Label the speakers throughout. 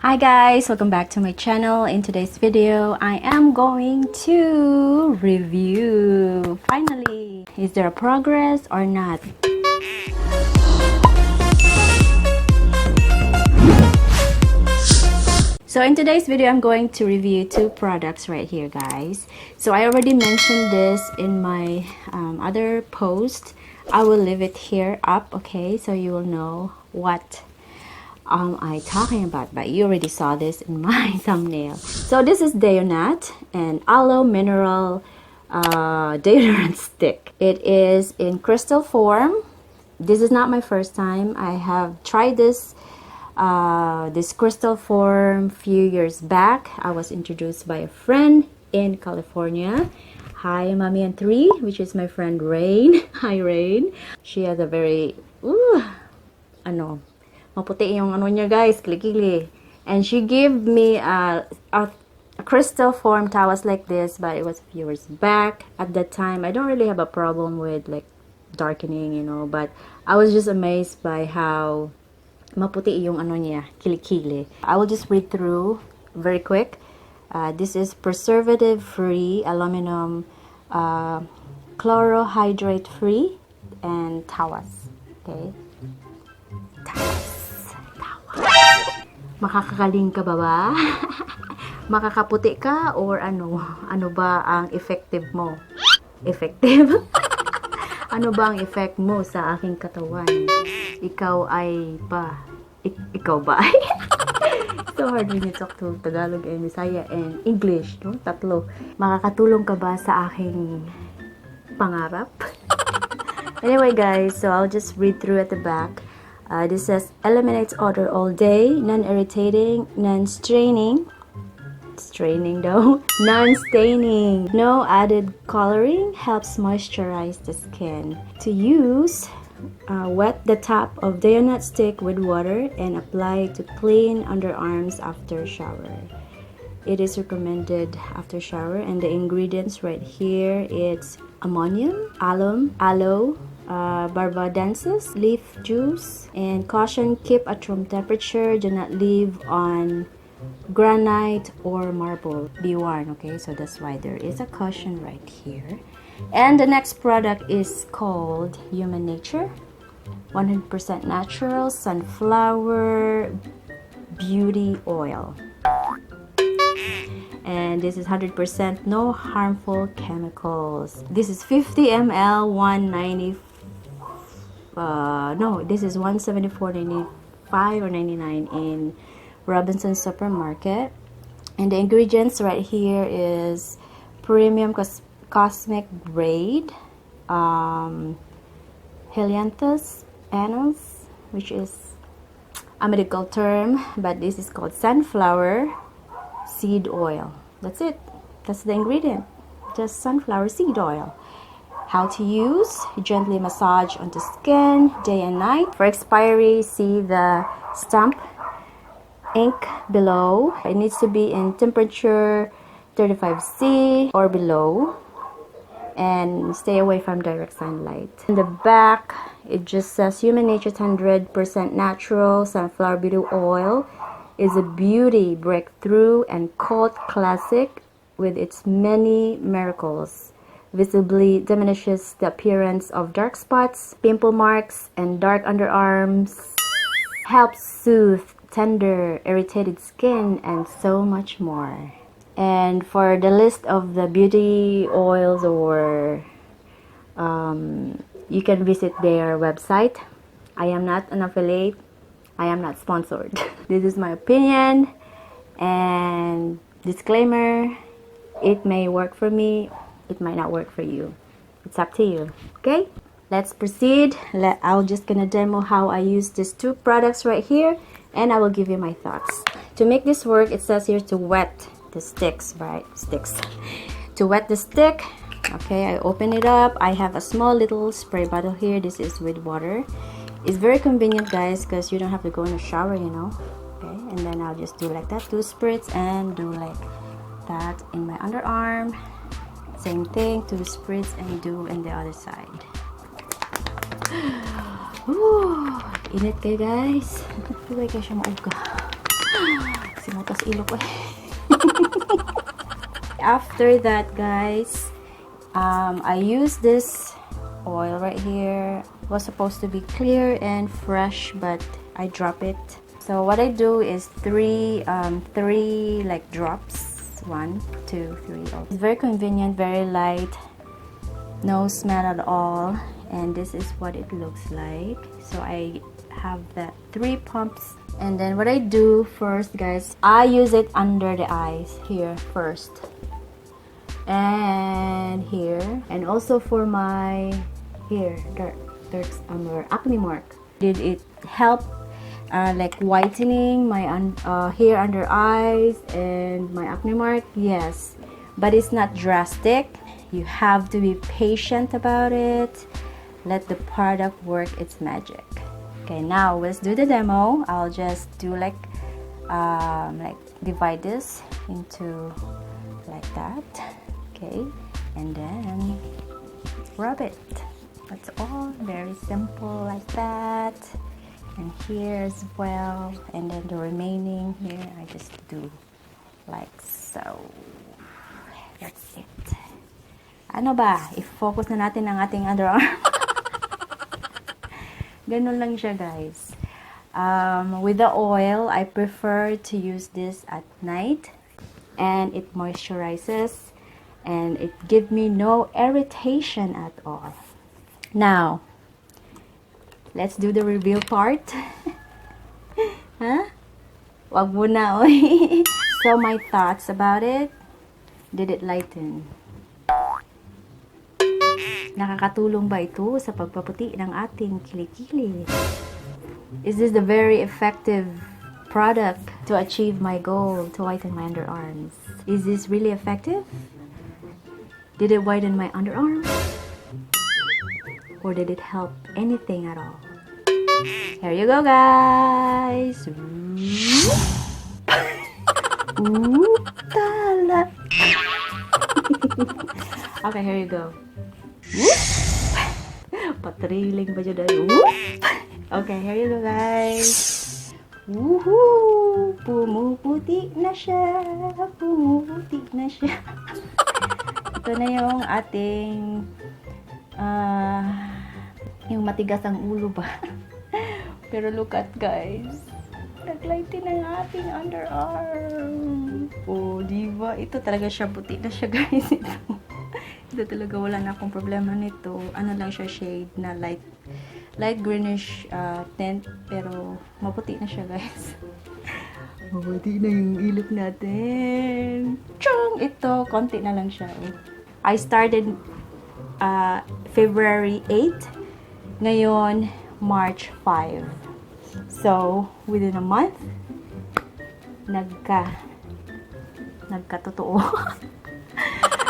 Speaker 1: Hi guys, welcome back to my channel. In today's video, I am going to review. Finally, is there a progress or not? So in today's video, I'm going to review two products right here, guys. So I already mentioned this in my other post. I will leave it here up, okay, so you will know what I talking about, but you already saw this in my thumbnail. So this is Deonat and Aloe Mineral Deodorant Stick. It is in crystal form. This is not my first time. I have tried this crystal form few years back. I was introduced by a friend in California. Hi, Mommy and Three, which is my friend Rain. Hi, Rain. She has a very maputi yung ano niya, guys, kili-kili. And she gave me a crystal form Tawas like this, but it was a few years back. At that time, I don't really have a problem with like darkening, you know, but I was just amazed by how maputi yung ano niya, kili-kili. I will just read through very quick. This is preservative-free, aluminum, chlorohydrate-free, and Tawas. Okay. Makakagaling ka ba? Makakaputi ka or ano? Ano ba ang effective mo? Effective? Ano ba ang effect mo sa aking katawan? Ikaw ba? So hard when you talk to Tagalog and Bisaya and English, no? Tatlo. Makakatulong ka ba sa aking pangarap? Anyway, guys, so I'll just read through at the back. This says, eliminates odor all day, non-irritating, non-straining, non-staining, no added coloring, helps moisturize the skin. To use, wet the top of Deonat stick with water and apply to clean underarms after shower. It is recommended after shower, and the ingredients right here, it's ammonium, alum, aloe, barbadensis, leaf juice, and caution, keep at room temperature, do not leave on granite or marble, be warned. Okay, so that's why there is a caution right here. And the next product is called Human Nature, 100% natural sunflower beauty oil, and this is 100% no harmful chemicals. This is 50 ml, 190. This is 174.95 or 99 in Robinson's supermarket. And the ingredients right here is premium cosmic grade, Helianthus annus, which is a medical term, but this is called sunflower seed oil. That's it. That's the ingredient. Just sunflower seed oil. How to use: gently massage onto skin day and night. For expiry, see the stamp ink below. It needs to be in temperature 35°C or below, and stay away from direct sunlight. In the back, it just says Human Nature's 100% natural sunflower beauty oil is a beauty breakthrough and cult classic with its many miracles. Visibly diminishes the appearance of dark spots, pimple marks, and dark underarms, helps soothe tender, irritated skin, and so much more. And for the list of the beauty oils, or you can visit their website. I am not an affiliate. I am not sponsored. This is my opinion, and disclaimer, it may work for me, it might not work for you. It's up to you. Okay, let's proceed. I'm just gonna demo how I use these two products right here, and I will give you my thoughts. To make this work, it says here to wet the sticks, right? To wet the stick, okay, I open it up. I have a small little spray bottle here. This is with water. It's very convenient, guys, because you don't have to go in the shower, you know. Okay, and then I'll just do like that, 2 spritz, and do like that in my underarm. Same thing, 2 spritz, and do in the other side. Init kayo, guys. Huwag kayo siya mauga. Simutas ilo ko. After that, guys, I use this oil right here. It was supposed to be clear and fresh, but I drop it. So what I do is three like drops. 1, 2, 3. It's very convenient, very light, no smell at all, and this is what it looks like. So I have the 3 pumps, and then what I do first, guys, I use it under the eyes here first, and here, and also for my here there's acne mark. Did it help like whitening my hair under eyes and my acne mark? Yes, but it's not drastic. You have to be patient about it. Let the product work its magic. Okay, now let's do the demo. I'll just do like divide this into like that. Okay, and then rub it. That's all. Very simple like that. And here as well, and then the remaining here I just do like so. That's it. Ano ba? I-focus na natin ang ating underarm. Ganun lang siya, guys. With the oil, I prefer to use this at night, and it moisturizes and it gives me no irritation at all. Now let's do the reveal part. Huh? Wag mo na, oy. So my thoughts about it. Did it lighten? Nakakatulong ba ito sa pagpaputi ng ating kilikili? Is this the very effective product to achieve my goal to whiten my underarms? Is this really effective? Did it whiten my underarms? Or did it help anything at all? Here you go, guys. Tala. Okay, here you go. Patriling ba dyan? Okay, here you go, guys. Woohoo! Pumuputi na siya. Pumuputi na siya. Ito na yung ating yung matigas ang ulo ba. Pero look at, guys, naglighten ang ating underarm. Oh, diba? Ito talaga siya, puti na siya, guys. Ito talaga, wala na akong problema nito. Ano lang siya, shade na light greenish tint, pero maputi na siya, guys. Maputi na yung ilok natin. Chong! Ito, konti na lang siya. I started February 8, ngayon March 5. So within a month, nagkatotoo.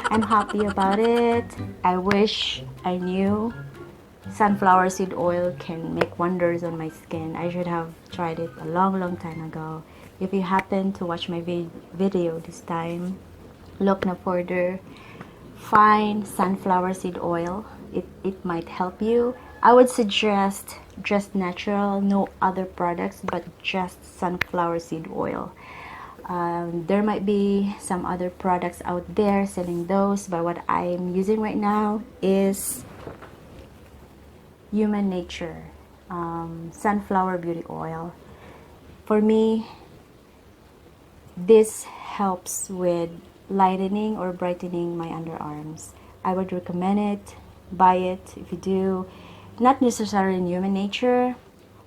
Speaker 1: I'm happy about it. I wish I knew sunflower seed oil can make wonders on my skin. I should have tried it a long time ago. If you happen to watch my video this time, look no further. Find sunflower seed oil. It might help you. I would suggest just natural, no other products, but just sunflower seed oil. There might be some other products out there selling those, but what I'm using right now is Human Nature sunflower beauty oil. For me, this helps with lightening or brightening my underarms. I would recommend it. Buy it if you do. Not necessarily in Human Nature,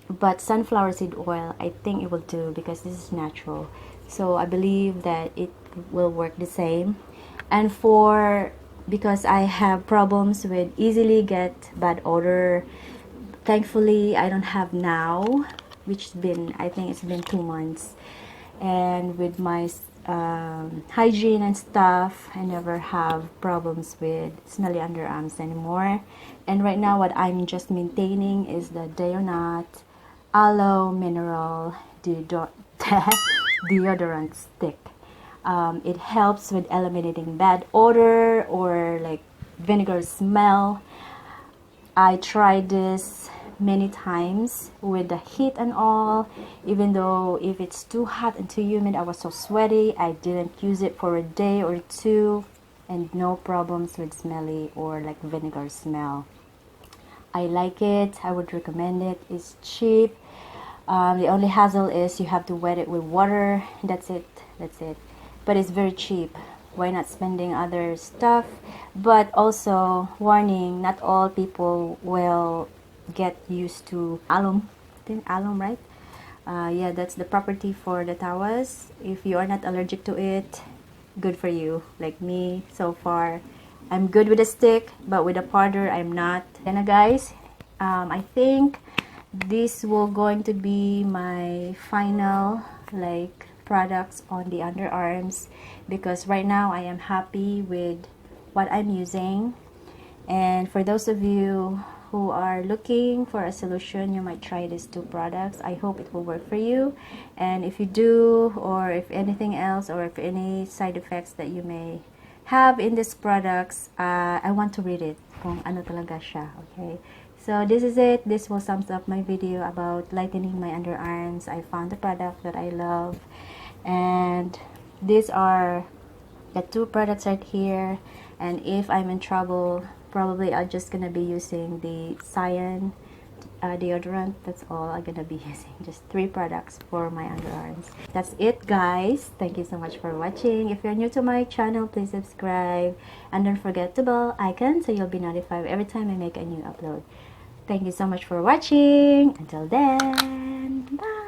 Speaker 1: but sunflower seed oil, I think it will do because this is natural. So I believe that it will work the same. And because I have problems with easily get bad odor, thankfully I don't have now, which I think it's been 2 months. And with my hygiene and stuff, I never have problems with smelly underarms anymore. And right now what I'm just maintaining is the Deonat Aloe Mineral Deodorant Stick. It helps with eliminating bad odor or like vinegar smell. I tried this many times with the heat and all. Even though if it's too hot and too humid, I was so sweaty, I didn't use it for a day or two, and no problems with smelly or like vinegar smell. I like it. I would recommend it. It's cheap. The only hassle is you have to wet it with water. That's it. But it's very cheap. Why not spending other stuff? But also, warning, not all people will get used to alum. Alum, right? Yeah, that's the property for the Tawas. If you are not allergic to it, good for you. Like me, so far, I'm good with a stick, but with a powder, I'm not. Then, guys, I think this will going to be my final like products on the underarms, because right now I am happy with what I'm using. And for those of you who are looking for a solution, you might try these two products. I hope it will work for you. And if you do, or if anything else, or if any side effects that you may have in these products, I want to read it kung ano talaga siya, okay? So this is it. This will sums up my video about lightening my underarms. I found the product that I love, and these are the two products right here. And if I'm in trouble, probably I'm just gonna be using the cyan deodorant. That's all I'm gonna be using. Just 3 products for my underarms. That's it, guys. Thank you so much for watching. If you're new to my channel, please subscribe, and don't forget the bell icon so you'll be notified every time I make a new upload. Thank you so much for watching. Until then, bye.